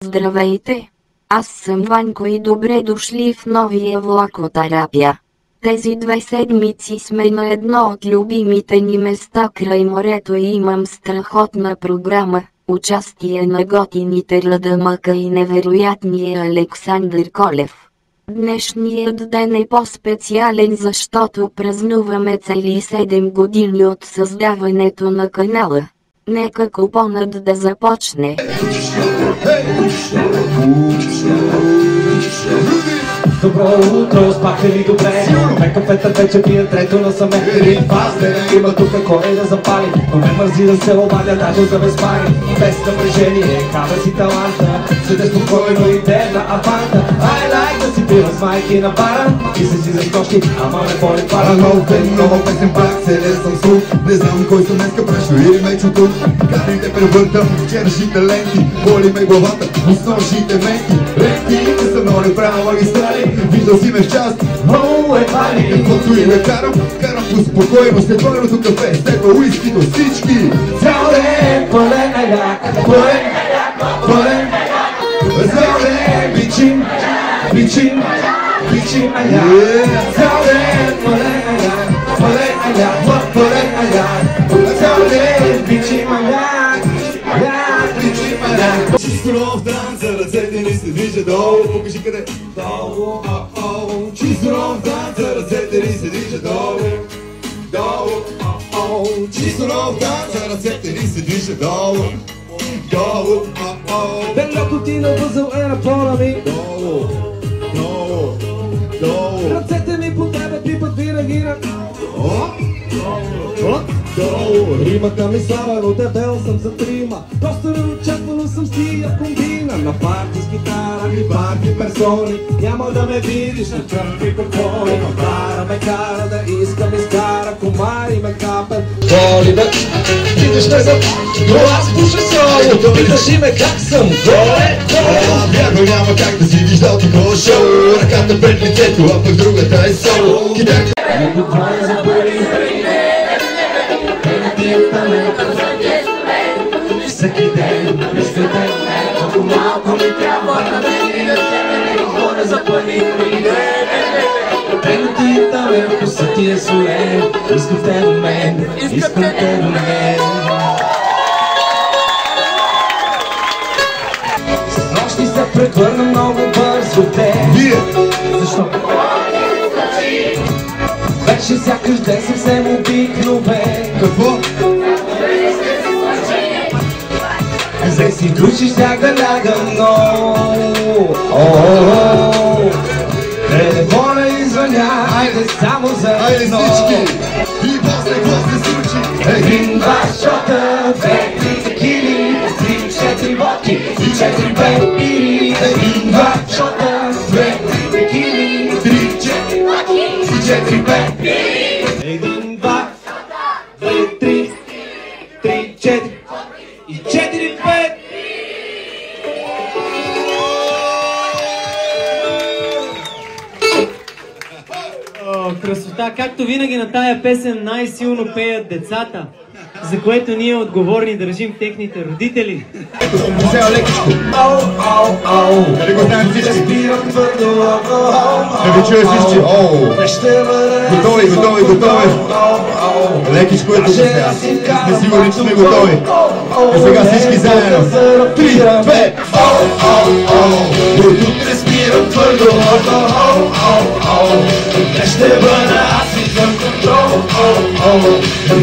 Здравейте! Аз съм Ванко и добре дошли в новия влакотерапия. Тези 2 седмици сме на едно от любимите ни места край морето и имам страхотна програма. Участие на готините Радамъка и невероятния Александър Колев. Днешният ден е по-специален, защото празнуваме цели 7 години от създаването на канала. Нека купонът да започне. Добро утро, спахте ли добре? Ме кафета вече пия трето на саме. Един пастер има тук кой да запали, но ме мързи да се обадя даже за безпари. Без напрежение, кава си таланта, седе спокойно и дена аванта. I like да си пива с майки на бара и се си за кощи, ама не боли пара. Нова песен пак, селен съм сух. Не знам кой съм днеска, пращо или ме чуток. Кадрите превъртам, вчерашните ленти, боли ме главата, основните менти. Лентите са много прямо магистрали, виждал си ме в част, много едва ли. Каквото и ме карам по спокойно, след двойното кафе, степа уиски до всички. Цял ден пълен аляк, пълен цял ден бичим аляк. Цял ден пълен аляк, цял ден бичим аляк. Чисто нов танц, за ръцете ни се движат долу. Покажи къде. Долу, чисто нов танц, за ръцете ни се движат долу. Долу, чисто нов танц, за ръцете ни се движат долу. Долу, Беглото ти на възъл е на пола ми. долу, долу, долу. Ръцете ми по тебе пипат винаги на Долу. Римата ми слава, но дебел съм за трима. Просто неочаквано съм с тия комбина. На парти с гитара и парти персони. Няма да ме видиш на черни покони. Кара ме кара да искам изкара. Комари ме капят. Боли да видиш ме за но аз пуша соло. Питаш и ме как съм горе. Вярно няма как да си виждал такова шоу. Ръката пред лицето, а пък другата е соло. Всеки ден, изграден, колко малко ми трябва на мен и на тебе не говоря за пари. Пената и там вкусът ти е солен, искам те до мен, искам те до мен. С нощи се превърна много бързо в ден. Защо? Вече сякаш ден съвсем обикновен. Какво? Взе си души, щях да лягам, но телефона извъня, айде само за едно. всички! И после какво се случи? Един, два шота, 2, 3 текили, 3, 4 водки и 4, 5 пири. Един, два шота, 2, 3 текили, 3, 4 водки и 4, 5 пири. Един, два, 2, 3, 4 и 4, 5. Красота, както винаги на тая песен най-силно пеят децата, за което ние отговорни държим техните родители. Сега лекичко. Нали го знаем всички? Не ви чуя всички. Готови. Лекичко е тук сега. Сме сигурни, че сме готови. И сега всички заедно. 3, 2, Отутре спирам твърдо. Днес ще бъда аз извън контрол.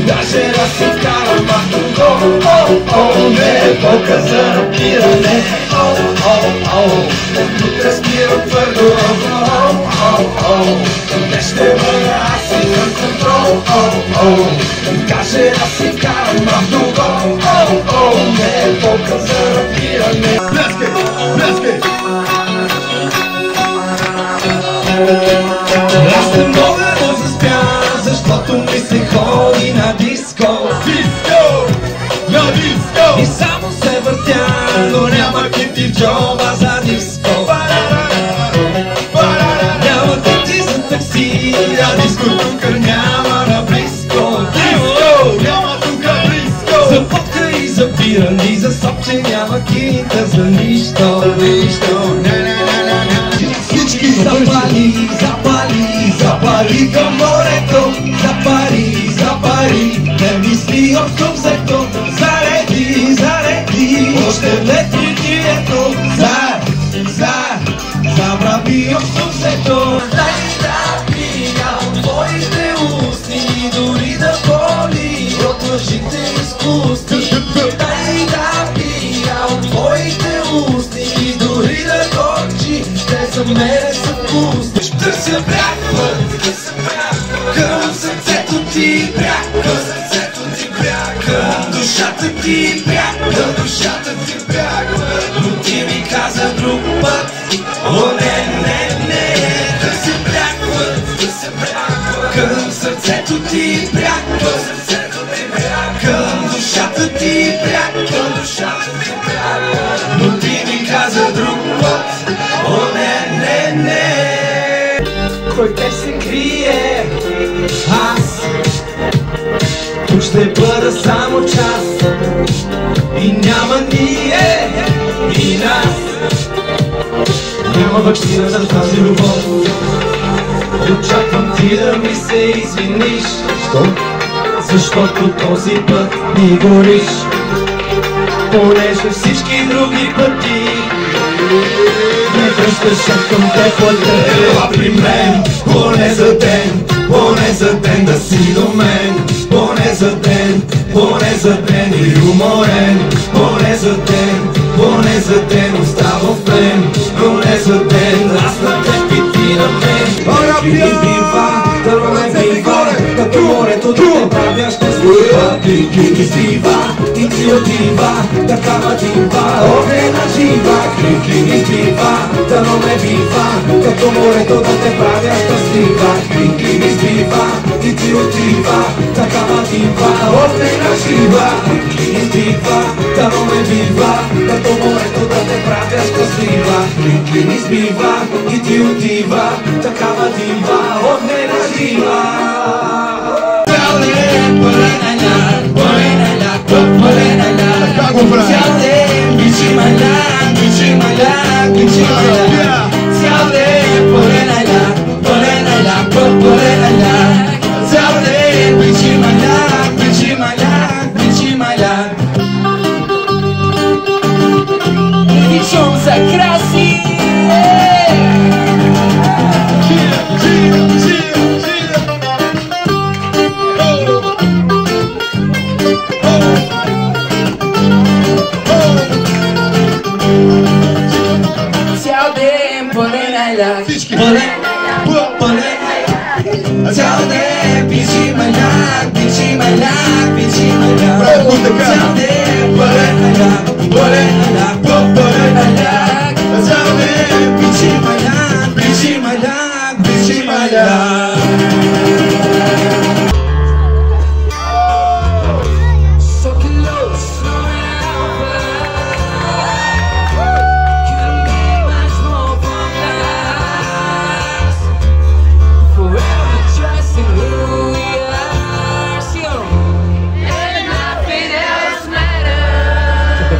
Даже да се вкарам автогол. Не е болка за напиране. Отутре спирам твърдо. Днес ще бъда аз извън контрол. Даже да се вкарам автогол. Не е болка за напиране. Пляскай! Аз не мога да заспя, защото ми се ходи на диско. И само се въртя, но няма кити в джоба за диско. Няма кити за такси, а диско тук няма наблизко. За водка и за бирани, за сопче няма кинта за нищо. нищо, всички запали, запали, запали към морето, запари, не мисли общо взето, зареди, още летвитието, забрави общо взето. Дай да пия от твоите устни, дори да боли от лъжите изкусни. Дай да пия от твоите устни, дори да горчи, те за мене са вкусни. Ще се бряг път, към сърцето ти бряг, към душата ти бряг, но ти ми каза друг път. О, не, да се бряг път, към сърцето ти бряг, към душата ти бряг, но ти ми каза друг път. О, не, кой те се крие? Аз тук ще бъда само час и няма ние и нас. Няма ваксина за тази любов. Очаквам ти да ми се извиниш. Защо? Защото този път ми гориш, понеже всички други пъти не връщаш към теплата. Ела при мен, поне за ден да си до мен. Поне за ден и уморен. Поне за ден оставам в плен. Поне за ден аз на теб и ти на мен. Да ме бива, като морето да те правя щастлива. Клики ми сбива и ти отива, такава дива, огнена жива. Клики ми сбива, да ме бива, като морето да те правя щастлива. Клики ми сбива и ти отива, такава дива, огнена жива. Клики ми сбива, да ме бива, като морето да те правя щастлива. Клики ми сбива и ти отива, такава дива, огнена жива.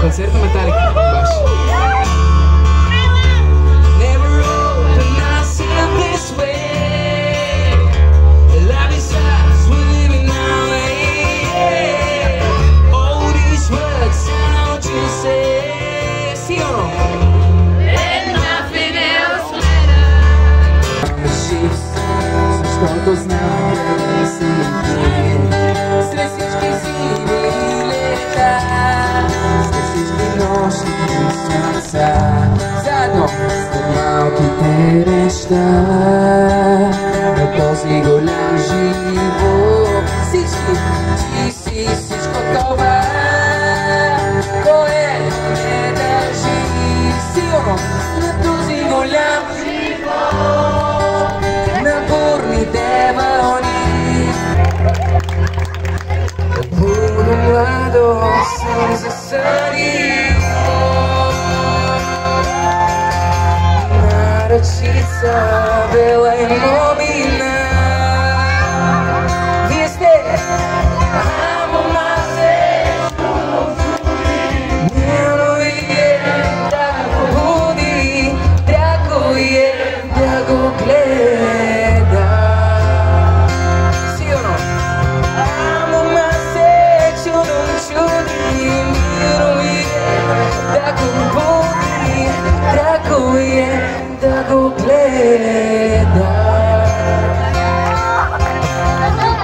Концерта Металика, баш. Защото знам къде си сред всички зими и лета, сред всички нощи и сърца, заедно с малките неща на този голям живот. Всички ти си всичко това, кое не държи силно на този голям живот, на бурните вълни. Буно младо съм засъдил на ръчица бела и мобина. Вие сте амомазе, но вие да го гледа.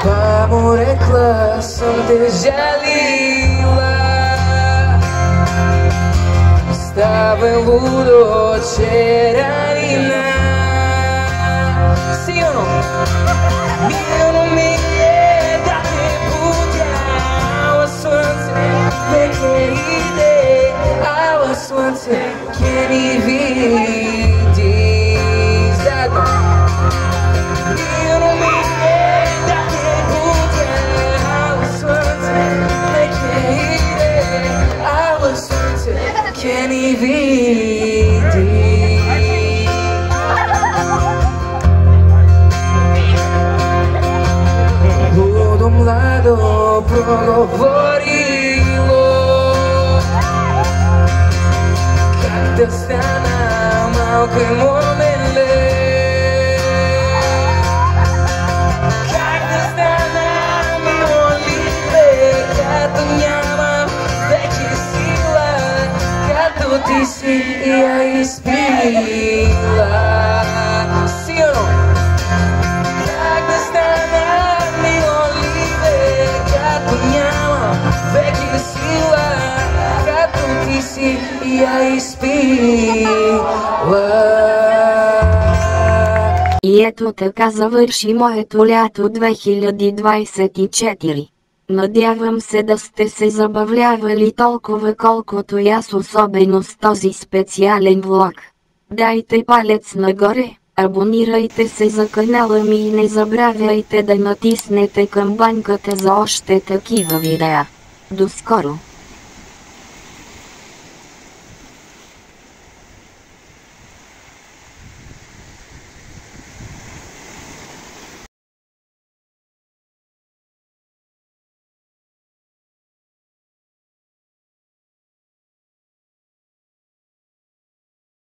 Па му рекла, съм те жалила. Става лудо черанина. Силно, милно ми е да те будя. Ала слънце нека иде, ала слънце ке ни види. Заедно. Милно ми е да те будя. Ала слънце нека иде, ала слънце ке ни види. Лудо младо проговорило, как да стана малко и момеле, как да стана мило лице, като няма вече сила, като ти си я изпила. Силно! Как да стана мило лице, като няма вече сила, като ти си я изпила. И ето така завърши моето лято 2024. Надявам се да сте се забавлявали толкова колкото и аз, особено с този специален влог. Дайте палец нагоре, абонирайте се за канала ми и не забравяйте да натиснете камбанката за още такива видеа. До скоро!